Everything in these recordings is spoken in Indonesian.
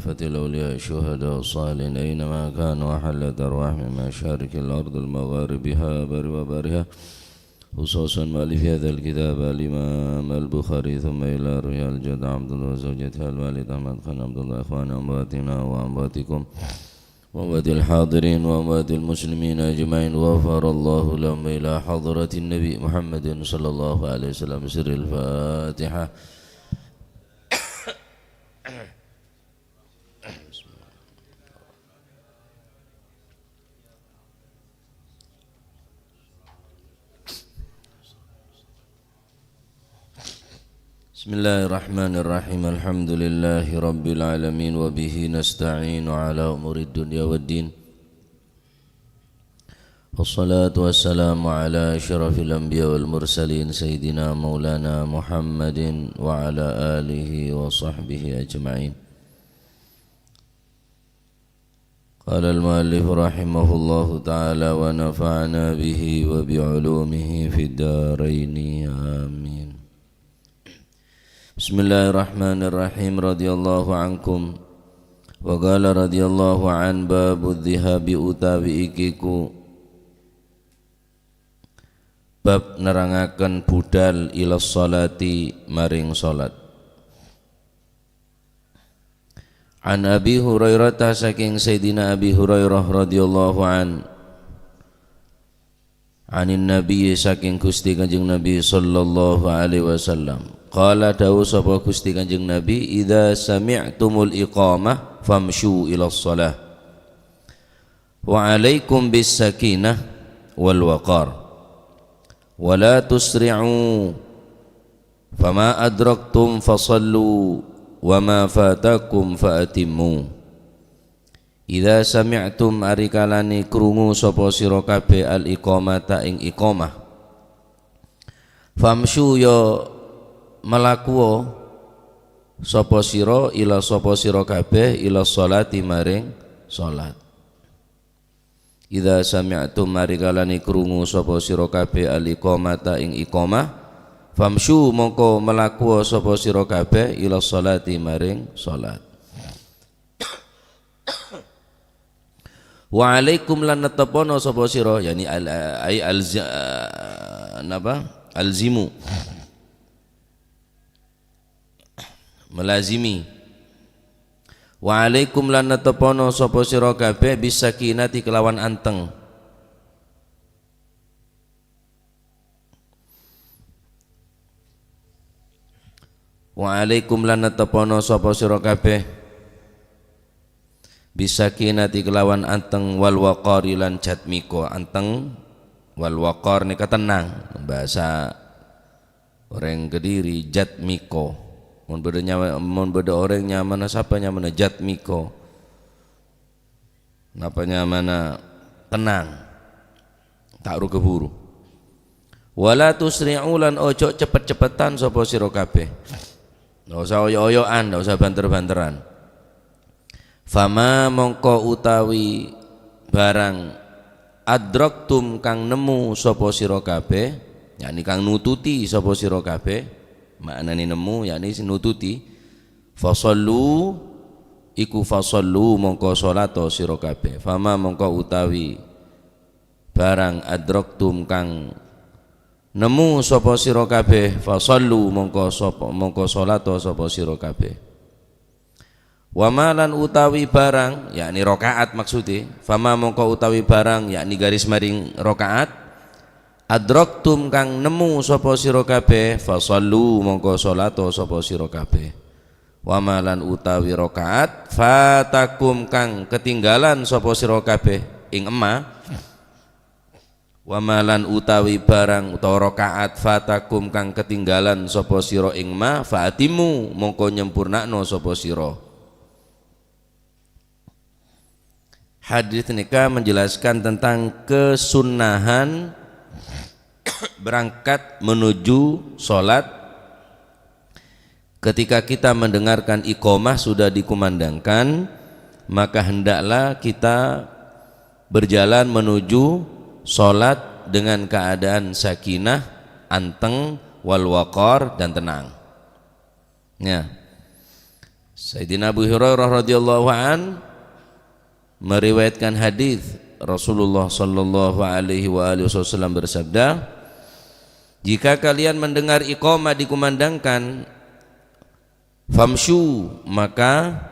كافة الأولياء الشهداء الصالحين أينما كانوا وحلت أرواح من مشارق الأرض المغاربها بر وبرها خصوصا مؤلف هذا الكتاب الإمام البخاري ثم إلى رجال الجد عبد الله وزوجته الوالد أحمد خان عبد الله إخوان أمواتنا وأمواتكم وأموات الحاضرين وأموات المسلمين أجمعين غفر الله لهم إلى حضرة النبي محمد صلى الله عليه وسلم سر الفاتحة. Bismillahirrahmanirrahim. Alhamdulillahi rabbil alamin wa bihi nasta'inu ala umuri dunya waddin. Wassalatu wassalamu ala asyrafil anbiya wal mursalin sayyidina maulana Muhammadin wa ala alihi wa sahbihi ajma'in. Qala al-muallif rahimahullahu ta'ala wa nafa'na bihi wa bi'ulumihi fid daraini amin. Bismillahirrahmanirrahim. Radhiyallahu ankum wa qala radhiyallahu an babu dhihabi utawi ikiku bab nerangaken budal ila sholati maring salat. An Abi Hurairah saking Sayyidina Abi Hurairah radhiyallahu anin Nabi saking Gusti Kanjeng Nabi sallallahu alaihi wasallam. Qala dawu sapa Gusti Kanjeng Nabi, idza sami'tumul iqamah famshu ila shalah wa alaikum bis sakinah wal waqar wa la tusri'u fama adraktum fasallu wa ma fatakum faatimmu. Idza sami'tum arikalani krungu sapa sira kabeh al iqamata ing iqamah famshu ya malakuwa sapa sira ila sapa sira kabeh ila sholati maring salat. Idza sami'tum marikalani krungu sapa sira kabeh al-iqamata ing iqamah famshu mongko malakuwa sapa sira kabeh ila sholati maring salat. Wa alaikum lan natapono sapa sira yani alzimu melazimi. Wa alaikum lan natapono sapa sira kabeh bisakinati kelawan anteng. Wa alaikum lan natapono sapa sira kabeh bisakinati kelawan anteng wal waqari lan jatmiko. Anteng wal waqar nika tenang, bahasa orang Kediri jatmiko. Mun beda orang nyaman siapa nyaman jatmiko. Napa nyamana tenang. Tak ru keburu. Wala tusri'u lan ojo cepet-cepetan sapa sira kabeh. Ndak usah oyo-oyoan, ndak usah banter-banteran. Fama mongko utawi barang adraktum kang nemu sapa sira kabeh, yakni kang nututi sapa sira kabeh. Maknane nemu yakni nututi fasallu iku fasallu mongko salato sira kabeh. Fama mongko utawi barang adraktum kang nemu sapa sira kabeh fasallu mongko salato sapa sira kabeh. Wa malan utawi barang yakni rakaat maksude. Fama mongko utawi barang yakni garis maring rakaat adraktum kang nemu sapa sira kabeh fasallu mongko salato sapa sira kabeh. Wa malan utawi rakaat fatakum kang ketinggalan sapa sira kabeh ing emma. Wa malan utawi barang utawa rakaat fatakum kang ketinggalan sapa sira ing ma faatimu mongko nyempurnakno sapa sira. Hadis nika menjelaskan tentang kesunnahan berangkat menuju sholat ketika kita mendengarkan iqamah sudah dikumandangkan, maka hendaklah kita berjalan menuju sholat dengan keadaan sakinah, anteng, wal waqar dan tenang. Ya. Sayyidina Abu Hurairah radhiyallahu an meriwayatkan hadis Rasulullah sallallahu alaihi wasallam bersabda, jika kalian mendengar iqamah dikumandangkan, famshu, maka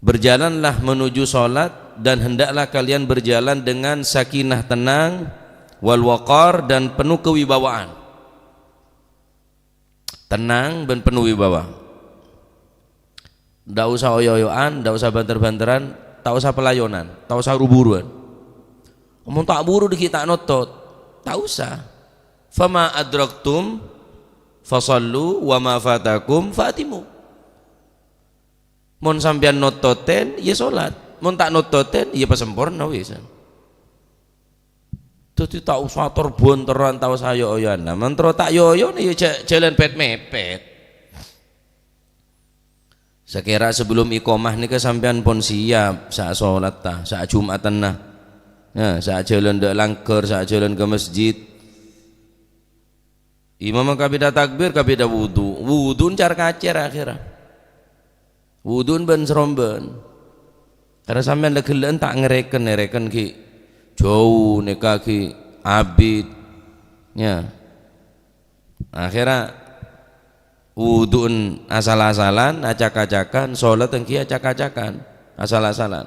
berjalanlah menuju salat, dan hendaklah kalian berjalan dengan sakinah, tenang, wal waqar, dan penuh kewibawaan. Tenang dan penuh wibawa. Ndak usah oyo-oyoan, ndak usah banter-banteran, tak usah pelayonan, tak usah buru-buruan. Omong tak buru dikit tak notot, tak usah. Fama adraktum fasallu wa ma fatakum fatimu. Mun sampean nototen ya salat, mun tak nototen ya pasempurna wis. Dadi tak usah terbonteran, tak usah oyo-oyoan. Nah, mentro tak yoyo ya jalan pet mepet. Sekira sebelum iqamah nika sampean pun siap saat salat tah, saat Jumatan nah. Ya, saat jalan dak langker, saat jalan ke masjid. Imam kabida takbir, kabida wudu. Wudu car kacer akhirnya. Wudu ben seromben. Karena sampean legelen tak ngereken ki jauh nika ki abid. Ya. Akhirnya wudu'un asal-asalan, acak-acakan, sholat yang kia acak-acakan, asal-asalan.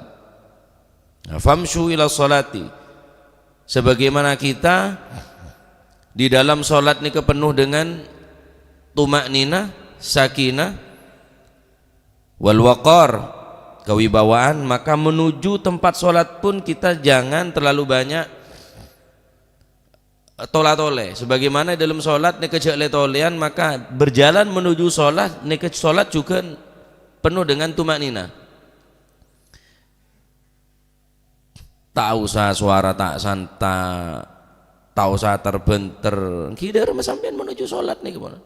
Famshu ila sholati, sebagaimana kita di dalam sholat ini penuh dengan tumakninah, sakinah, wal waqar, kewibawaan, maka menuju tempat sholat pun kita jangan terlalu banyak tola-tole. Sebagaimana dalam sholat nek kejak letolean, maka berjalan menuju sholat nek sholat juga penuh dengan tumaknina. Tak usah suara tak santa, tak usah terbenter. Kidar sampean menuju sholat nek gimana?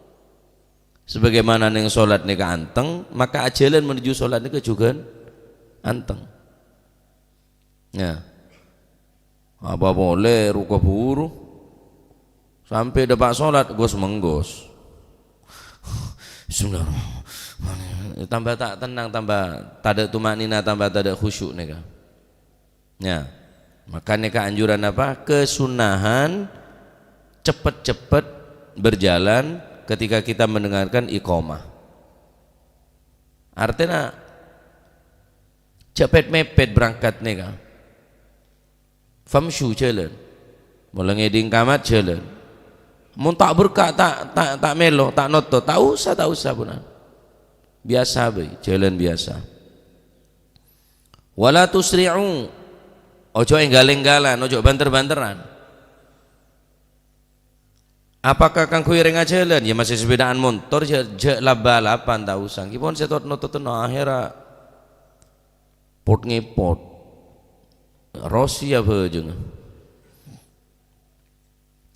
Sebagaimana neng sholat nek anteng, maka ajalan menuju sholat nek juga anteng. Ya, apa boleh ruko buru sampai depan sholat gos menggos. Bismillahirrahmanirrahim. Tambah tak tenang, tambah tak ada tumaknina, tambah tak ada khusyuk nika. Ya, maka nika anjuran apa? Kesunahan cepet-cepet berjalan ketika kita mendengarkan iqamah. Artinya cepet mepet berangkat nika. Famshu jalan, mulai ngeding kamat jalan. Mun tak berkah, tak melo, tak noto, tak usah punan. Biasa be, jalan biasa. Wala tusri'u, ojo enggal-enggalan, ojo banter-banteran. Apakah kang kuwi renga jalan? Ya masih sepedaan motor, je balapan tak usah. Ki pon setot noto no akhira pot ngepot. Rosia beujeng.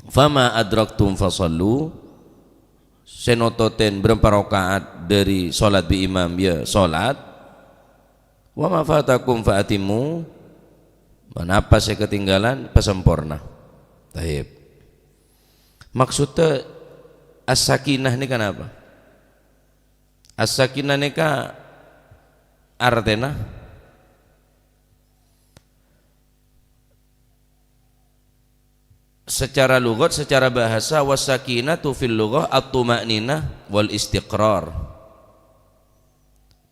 Fama adraktum fasallu, senototen berapa rakaat dari solat bi imam ya solat, wa ma fatakum fa'atimu, apa saya ketinggalan pesempurna. Taib. Maksudnya as-sakinah ini kan apa? As-sakinah ini kan artinya secara lughat, secara bahasa, wasakinatu fil lughah at-tuma'ninah wal istiqrar.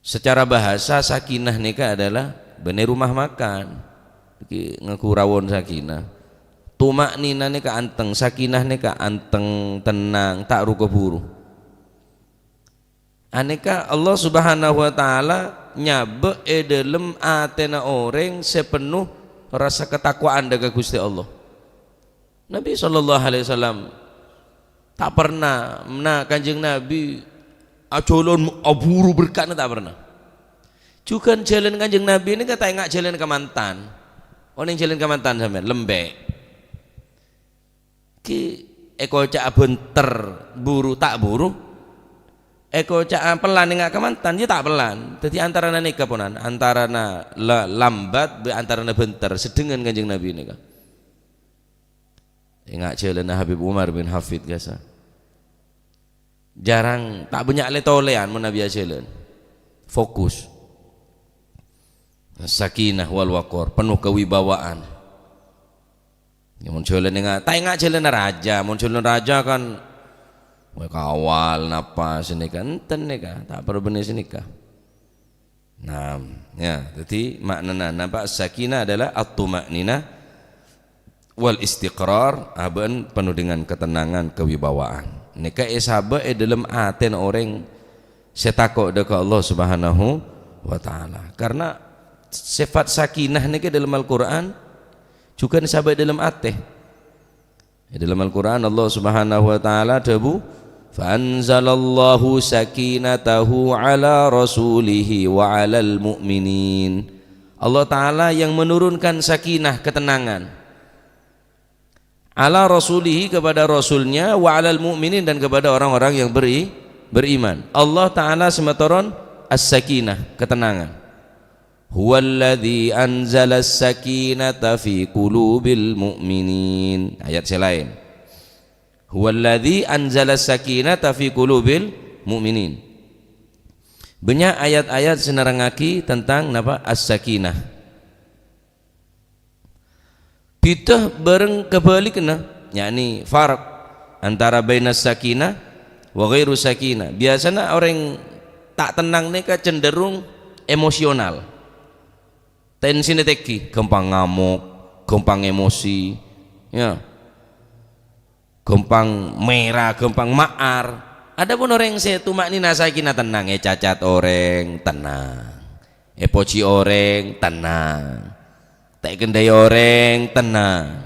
Secara bahasa sakinah nika adalah bener rumah makan. Iki ngakurawon sakinah. Tuma'ninah nika anteng, sakinah nika anteng, tenang, tak ruko buru. Aneka Allah Subhanahu wa taala nyabe dalam atena orang sepenuh rasa ketakwaan daga Gusti Allah. Nabi SAW tak pernah kanjeng Nabi acolon aburu berkat tak pernah. Juga jalan kanjeng Nabi ini kata enggak jalan ke mantan. Orang jalan ke mantan sampean lembek. Ki eko cak benter buru tak buru. Eko cak pelan enggak ke mantan dia tak pelan. Jadi antara nikah ponan, antara lambat, antara benter sedengan kanjeng Nabi ini kan. Ingat jalan Habib Umar bin Hafid gasa. Jarang tak banyak letolean mun Nabi jalan. fokus. Sakinah wal waqar, penuh kewibawaan. Ya munculnya dengan tak jalan raja, munculnya raja kan kawal napas ini kan enten nikah, tak perlu bener nikah. Nah, ya, jadi maknanya nampak sakinah adalah at-tuma'ninah wal istiqrar, aban penuh dengan ketenangan, kewibawaan. Nikah isabah dalam aten orang setakok dekat Allah Subhanahu wa taala. Karena sifat sakinah nikah dalam Al-Qur'an juga disebut dalam ateh. Dalam Al-Qur'an Allah Subhanahu wa taala debu fanzalallahu sakinatahu ala rasulihi wa alal mu'minin. Allah taala yang menurunkan sakinah, ketenangan ala rasulihi kepada rasulnya, wa alal mu'minin dan kepada orang-orang yang beriman. Allah taala semetoron as-sakinah, ketenangan. Huwallazi anzala as-sakinata fi qulubil mu'minin. Ayat selain. Huwallazi anzala as-sakinata fi qulubil mu'minin. Banyak ayat-ayat senerangaki tentang napa as-sakinah. Kita bareng kebalikna, yakni farq antara bainas sakinah wa ghairu sakinah. Biasanya orang tak tenang ni cenderung emosional. Tensinya tinggi, gampang ngamuk, gampang emosi, ya, gampang merah, gampang maar. Adapun orang yang tumaknina sakinah tenang, cacat orang tenang, poci orang tenang, tak kendai orang tenang,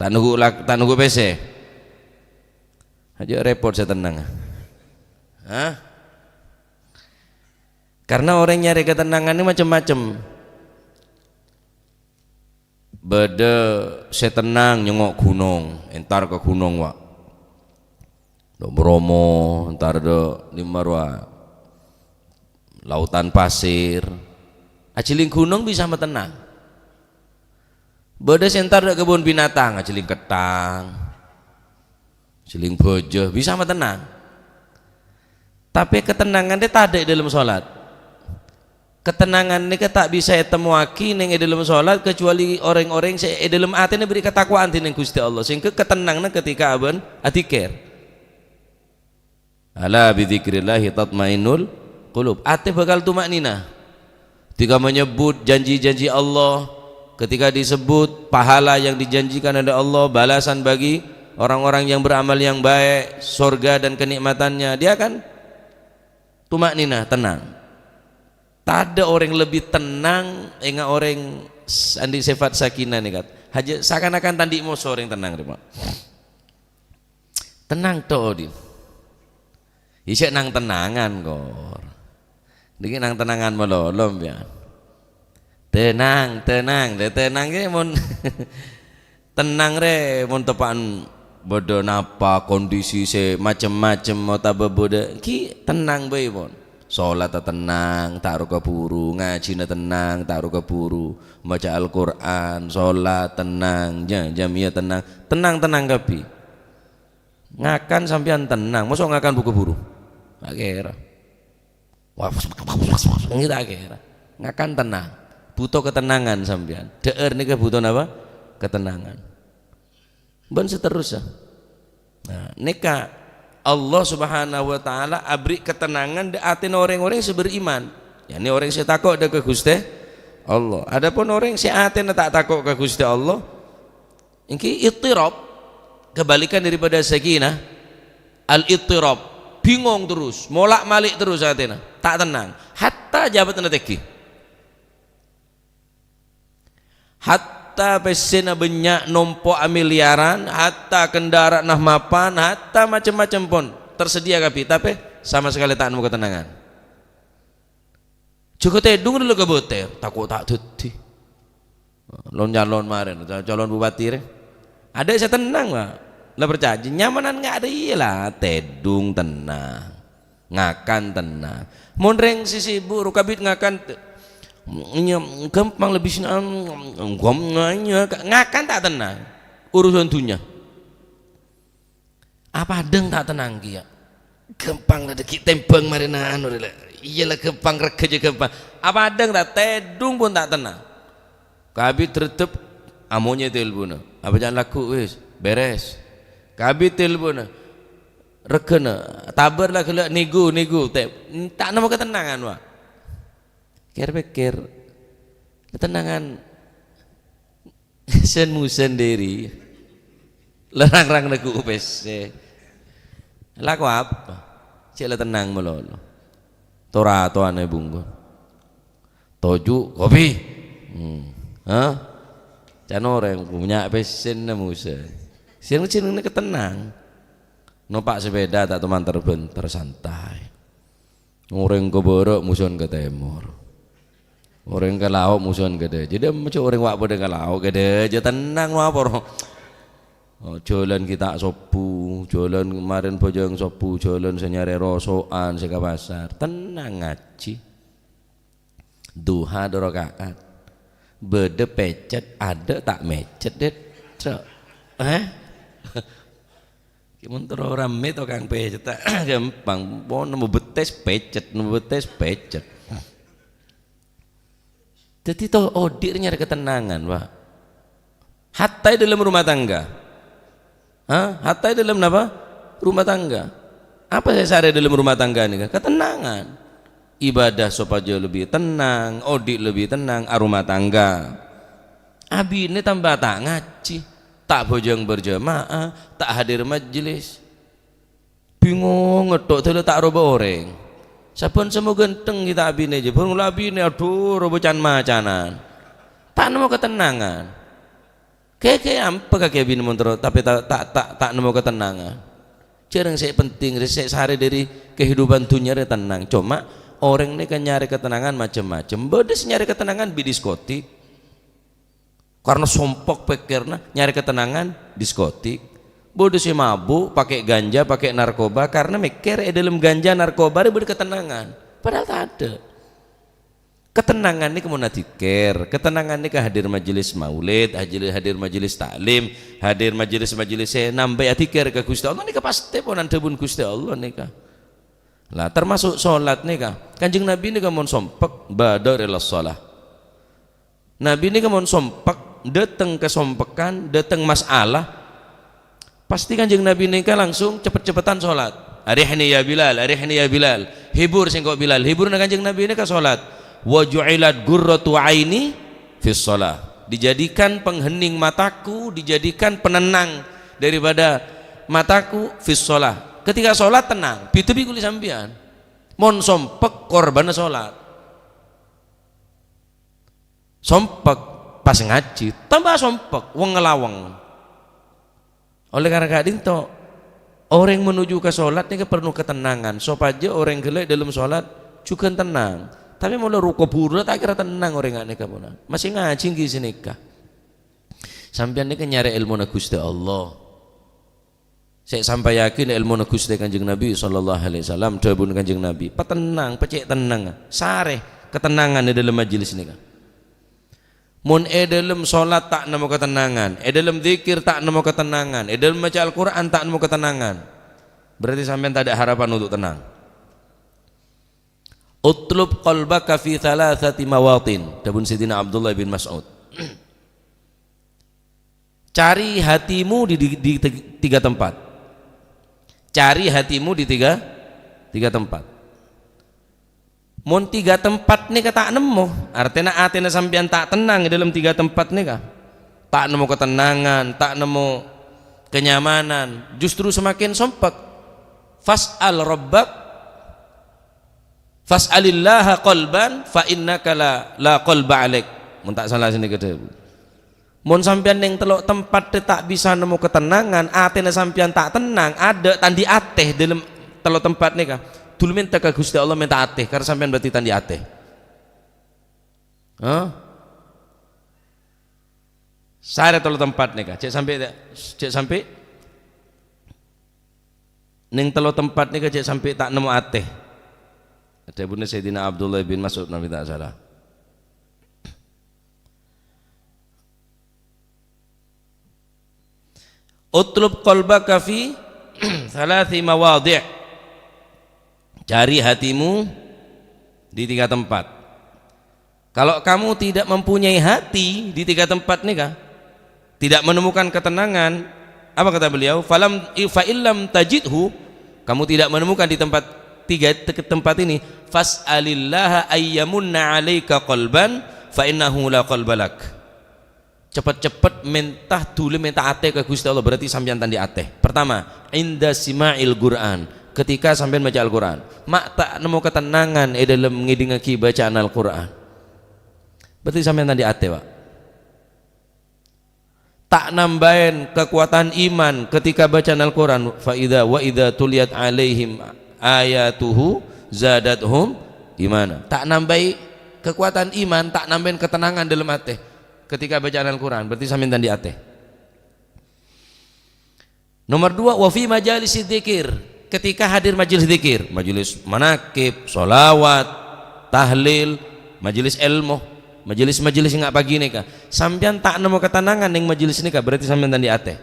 tak nunggu PC, aja repot saya tenang. Hah? Karena orang nyari ketenangan ini macam-macam. Beda saya tenang nyengok gunung, entar ke gunung wak. Do Bromo, entar do Limarwa, lautan pasir. Aciling gunung bisa tenang. Beda sentar do kebun binatang, aciling ketang, aciling bojo bisa tenang. Tapi ketenangan dia tak ada dalam sholat. Ketenangan ini tak bisa temuaki neng dalam sholat kecuali orang-orang yang dalam hati ini beri ketakwaan neng Gusti Allah, sehingga ketenangan ketika aban atikir. Ala bidzikrillahi tatmainnul qulub. Hati bakal tumaknina ketika menyebut janji-janji Allah, ketika disebut pahala yang dijanjikan oleh Allah, balasan bagi orang-orang yang beramal yang baik, surga dan kenikmatannya, dia akan tumaknina, tenang. Tak ada orang lebih tenang enggak orang andi sifat sakinah nih kat. Haja seakan-akan tandi mau orang tenang deh, tenang toh di. Isek nang tenangan kor. Dikit nang tenangan melolom ya. Tenang ini mon tenang re mon tepan bodoh napa kondisi se macam-macam mau tabah bodoh ki tenang bae mon. Sholat tenang, taruh keburu, ngaji tenang, taruh keburu, baca Al-Quran, sholat tenang, jamia tenang, tenang kapi. Ngakan sampean tenang, masuk ngakan buku buru, tak kira. Wah, ini tak kira. Ngakan tenang, butuh ketenangan sampean. Deer nih butuh apa? Ketenangan. Ben seterusnya. Nah, nikah. Allah Subhanahu wa taala abri ketenangan di hati orang-orang yang beriman. Ya, ini orang yang takut ke Gusti Allah. Adapun orang yang hati tak takut ke Gusti Allah, ini ittirab, kebalikan daripada sakinah. Al-ittirab, bingung terus, molak-malik terus hatinya, tak tenang. Hatta jabatan teki. Hatta pesena banyak nompo miliaran, hatta kendaraan nah mapan, hatta macam-macam pun tersedia tapi sama sekali tak nemu ketenangan. Cukup tedung dulu ke boter, takut tak tuti. Lon marin, calon bupati re. Ada saya tenang lah, lah percaya nyamanan nggak ada iyalah, tedung tenang, ngakan tenang. Monreng sisi buruk kabit ngakan. Gampang lebih ngakan tak tenang urusan dunia apa deng tak tenang kia gampang ada kita tembang marinaan iyalah gempang rege gempang apa adang tak tedung pun tak tenang kabi tertep amonya telepon apa jangan laku wis beres kabi telepon regena tabar lah kelak nigu tak nama ketenangan wak pikir ketenangan senmu sendiri lerang-rang lagu upese laku apa cila tenang melolo torato ane bungkun toju kopi can orang punya pesen na musa siang ini ketenang numpak sepeda tak teman tersantai orang ke barat musuhan ke timur orang ke laut musuhan ke deh jadi macam orang wak pada ke laut ke deh aja tenang apa jalan kita sopu jalan kemarin bojong sopu jalan senyare rosoan seka pasar tenang ngaji duha 2 rakaat bede pecet ada tak mecet det Kimun orang meto kang pecet gampang pon nemu betes pecet jadi toh odir nyari ketenangan Pak hatta dalam rumah tangga hatta dalam apa rumah tangga apa saya sare dalam rumah tangga ini ketenangan ibadah sopajo lebih tenang odik lebih tenang rumah tangga abi ini tambah tak ngaji tak bojong berjamaah tak hadir majelis bingung ngedok telu tak roba orang sapun semua genteng kita abi ini aja pun abi ini aduh roba can macanan tak nemu ketenangan kayak apa kaki abi ini tapi tak nemu ketenangan jarang saya penting saya sehari dari kehidupan dunia tenang cuma orang ini kan nyari ketenangan macam-macam bodes nyari ketenangan di diskotik karena sompok pikirna nyari ketenangan diskotik bodes si mabuk pakai ganja pakai narkoba karena mikir dalam ganja narkoba ada ketenangan padahal tak ada ketenangan ini kemudian dikir ketenangan ini hadir majelis maulid hadir majelis taklim hadir majelis saya nambah dikir ke Gusti Allah ini pasti pun anda pun Gusti Allah nih lah termasuk sholat nih kanjeng Nabi ini kamu sompek badarilah sholat Nabi ini kamu sompek datang kesompekan datang masalah pasti kanjeng Nabi ini langsung cepet-cepetan sholat arihni ya Bilal hibur singkok Bilal hibur na kanjeng Nabi ini ke sholat wa ju'ilat gurratu aini fi sholat dijadikan penghening mataku dijadikan penenang daripada mataku fi sholat ketika sholat tenang bitubi kuli sampian mon sompek korban sholat sompek pas ngaji tambah sompek wong ngelawang oleh karena kadin to orang menuju ke sholat ini perlu ketenangan sopaja orang gelek dalam sholat juga tenang tapi mulai ruko buru tak kira tenang orang ngane kamu masih ngaji di sini kah sampean ini nyari ilmu na Gusti Allah saya sampai yakin ilmu na Gusti Kanjeng Nabi sallallahu alaihi wasallam dawuh Kanjeng Nabi petenang pecek tenang sare ketenangan di dalam majelis ini kah mun dalam sholat tak nemu ketenangan dalam zikir tak nemu ketenangan dalam baca Al-Quran tak nemu ketenangan berarti sampean tak ada harapan untuk tenang utlub qalbaka fi thalathati mawatin dabun Sidina Abdullah bin Mas'ud cari hatimu di 3 tempat cari hatimu di tiga tempat mun 3 tempat nih tak nemu artinya atina sampean tak tenang dalam 3 tempat nih tak nemu ketenangan tak nemu kenyamanan justru semakin sompek fas'al rabbak fas'alillaha qalban fa innaka la qalba alaik mun tak salah sini gede mun sampean ning teluk tempat tak bisa nemu ketenangan atina sampean tak tenang ada tandi ateh dalam teluk tempat nih dulu minta ke Gusti Allah minta ateh karena sampean berarti tandi ateh saya telu tempat nih cek sampai ning telu tempat nih cek sampai tak nemu ateh ada bunda Sayyidina Abdullah bin Mas'ud Nabi tak salah utlub qalbaka fi 3 mawadhi' cari hatimu di 3 tempat. Kalau kamu tidak mempunyai hati di 3 tempat nikah, tidak menemukan ketenangan, apa kata beliau? Fa illam tajidhu, kamu tidak menemukan di tempat 3 tempat ini, fas'alillaha ayyamunna 'alaika qalban fa innahu la qalbalak. Cepat-cepat minta dulu minta ate ke Gusti Allah, berarti sampeyan tandi ate. Pertama, inda sima'il Qur'an, ketika sampeyan baca Al-Qur'an, mak tak nemu ketenangan dalam ngidingaki bacaan Al-Qur'an, berarti sampeyan tadi ate, Pak. Tak nambahin kekuatan iman ketika bacaan Al-Qur'an, fa idza wa idza tuliyat alaihim ayatuhu zadathum imana. Tak nambahi kekuatan iman, tak nambahin ketenangan dalam hati ketika bacaan Al-Qur'an, berarti sampeyan tadi ate. Nomor 2, wa fi majalis dzikir, ketika hadir majelis dzikir, majelis manakib, sholawat, tahlil, majelis ilmu, majelis-majelis yang pagi nikah, sampean tak nemu ketenangan yang majelis nikah, berarti sampean tadi ate.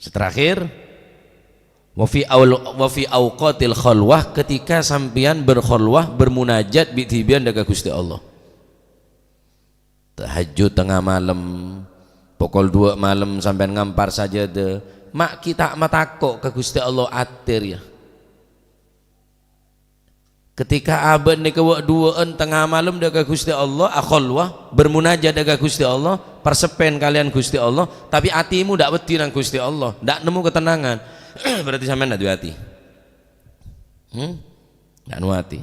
Terakhir, wa fi awqatil khalwah, ketika sampean berkhalwah bermunajat bi tibian daga Gusti Allah. Tahajud tengah malam, pukul 2 malam sampean ngampar saja de, mak kita matakok ke Gusti Allah atir ya. Ketika abad ni kewak duaan tengah malam daga Gusti Allah, akhalwah bermunajat daga Gusti Allah, persepen kalian Gusti Allah, tapi hatimu dak wedi nang Gusti Allah, dak nemu ketenangan, berarti sampean dak duwe hati. Dak nemu hati.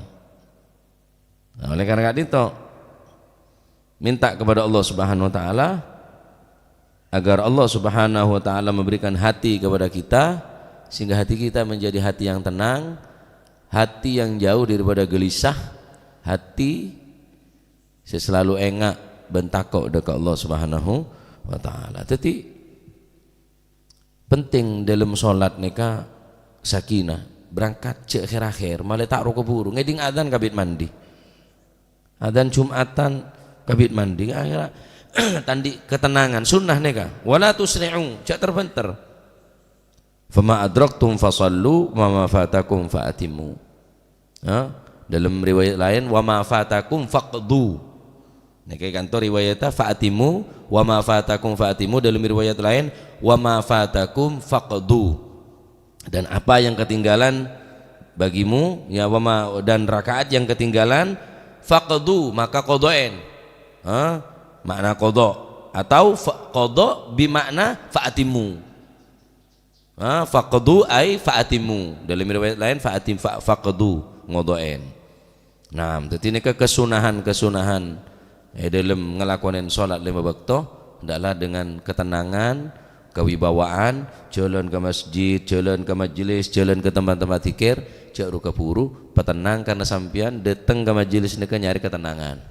Nah, oleh karena itu minta kepada Allah Subhanahu wa taala agar Allah Subhanahu wa taala memberikan hati kepada kita, sehingga hati kita menjadi hati yang tenang, hati yang jauh daripada gelisah, hati selalu engak bentakok dekat Allah Subhanahu wa taala. Jadi penting dalam solat nika sakinah, berangkat cek akhir-akhir malah tak roko buru ngeding adzan kabit mandi, adzan Jumatan kabit mandi, akhirnya tandi ketenangan sunnah nika, wala tusri'u cek terbenter, fama adraktum fasallu wa ma fatakum fa'atimu. Dalam riwayat lain wa ma fatakum faqdu, niki kantor riwayatnya fa'atimu wa ma fatakum fa'atimu, dalam riwayat lain wa ma fatakum faqdu, dan apa yang ketinggalan bagimu ya, wa ma, dan rakaat yang ketinggalan faqdu, maka qadain. Makna qada atau qada bimakna fa'atimu. Faqdu ay fa'atimu, dalam riwayat lain fa'atim faqdu ngodoen. Nah, jadi ini kesunahan dalam ngelakonin sholat 5 waktu adalah dengan ketenangan, kewibawaan, jalan ke masjid, jalan ke majelis, jalan ke tempat-tempat zikir, cak ruka buru petenang, karena sampean datang ke majelis nika nyari ketenangan,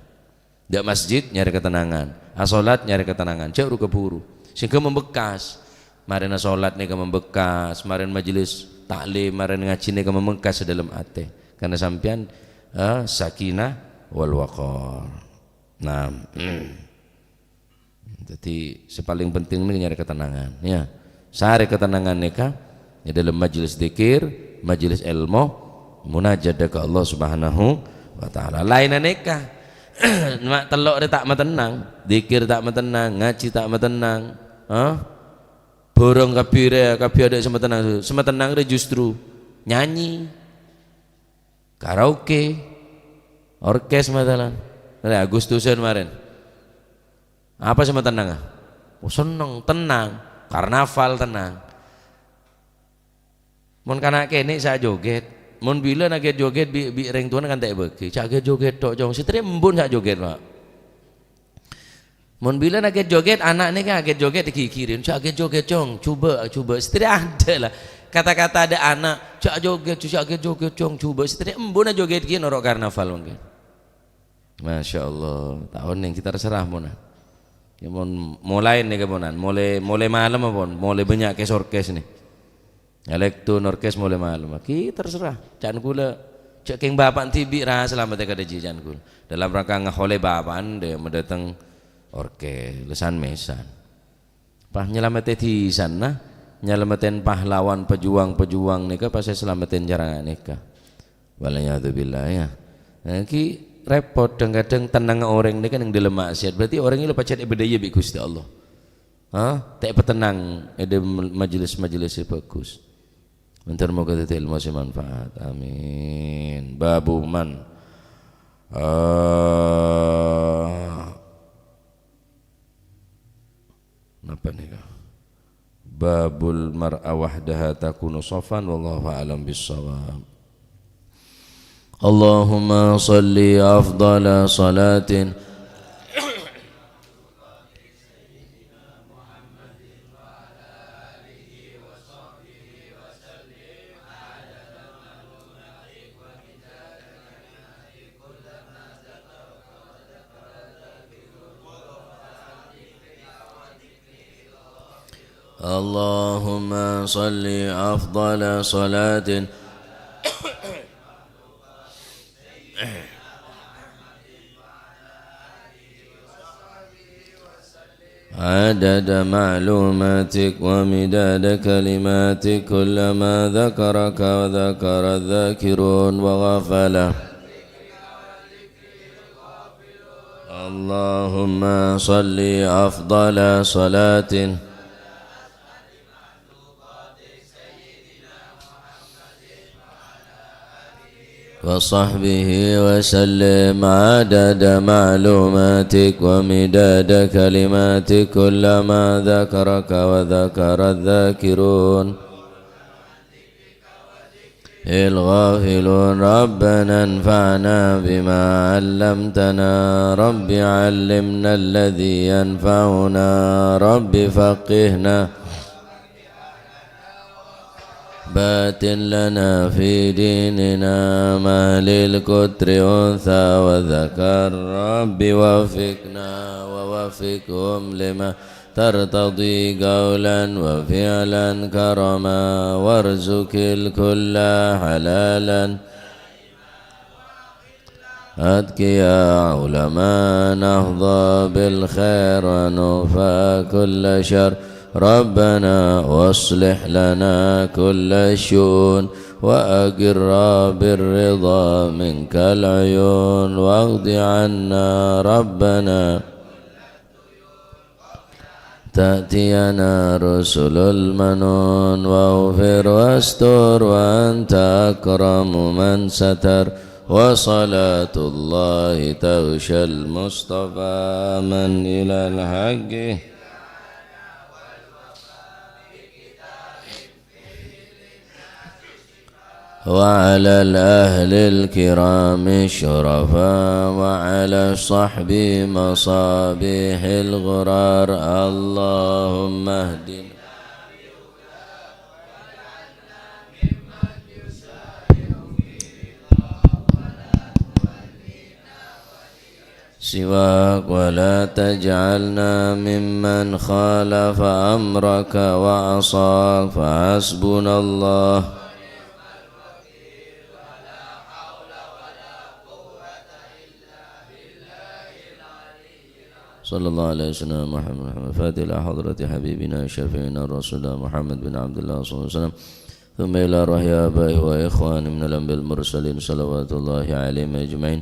dak masjid nyari ketenangan, sholat nyari ketenangan, cak ruka buru sehingga membekas. Marina sholat nika membekas, marin majelis taklim, marin ngaji nika membekas dalam hati, karena sampean sakinah wal waqar. Nah, jadi sepaling penting ini nyari ketenangan ya. Sari ketenangan nika ya dalam majelis zikir, majelis ilmu, munajat ke Allah Subhanahu wa taala. Lain nika mak telok tak matenang, zikir tak matenang, ngaji tak matenang, borong kabire ada semetenang justru nyanyi, karaoke, orkes matalan. Nah, Agustusan kemarin apa semetenang? Oh, seneng, tenang, karnaval tenang. Mun kana kene saya joget, mun bila nak joget bi reng tuan kan tak beki, cak joget tok jong sitri embun sak joget Pak. Mun bila nak joget anak ni kan joget dikikirin, cak joget jong, coba sitri ada lah. Kata-kata ada anak, cak joget jong, coba sitri embun joget gini norok karnaval mungkin. Masya Allah, tahun yang kita terserah pun. Ya mon mulai nih keponan, mulai malam pun, mulai banyak kes orkes nih. Elektron orkes mulai malam, kita terserah. Jangan gula, cak keng bapak tibi rah selamat ya kada jangan gula. Dalam rangka ngahole bapak dia mendatang orkes lesan mesan. Pah nyelamat di sana, nyelamatin pahlawan pejuang-pejuang nikah pas selamatin jarang nikah. Walayatubillah ya. Nah, ki repot kadang-kadang tenang orang ini kan yang dalam maksiat. Berarti orang ini lepas chat bedaya bi Gusti Allah. Tak petenang ada majelis-majelis bagus. Mentar moga ilmu si manfaat. Amin. Babu man apa nih? Babul mar'a wahdaha takunu safan wallahu a'lam bis-shawab. Allahumma salli afdala salatin Allahumma salli afdala salatin عدد معلوماتك ومداد كلماتك كلما ذكرك وذكر الذاكرون وغفله اللهم صل أفضل صلاة وصحبه وسلم عدد معلوماتك ومداد كلماتك كلما ذكرك وذكر الذاكرون الغافلون ربنا انفعنا بما علمتنا رب علمنا الذي ينفعنا رب فقهنا باتن لنا في ديننا ما للكتر أنثى وذكر رب وفقنا ووفقهم لما ترتضي قولا وفعلا كرما وارزق الكل حلالا أتقيا علماء نهضى بالخير ونوفى كل شر ربنا واصلح لنا كل الشؤون وأقر بالرضا منك العيون واغض عنا ربنا تأتينا رسل المنون واغفر واستر وأنت أكرم من ستر وصلاة الله تغشى المصطفى من إلى الحق وعلى الأهل الكرام الشرفاء وعلى الصحب مصابيح الغرار اللهم اهدنا سواك ولا تجعلنا ممن خالف أمرك وعصاك فحسبنا الله صلى الله عليه وسلم محمد فاتح إلى حضرة حبيبنا شفيعنا رسول الله محمد بن عبد الله صلى الله عليه وسلم ثم إلى روح آبائه وإخوانه من الأنبياء المرسلين صلوات الله عليهم أجمعين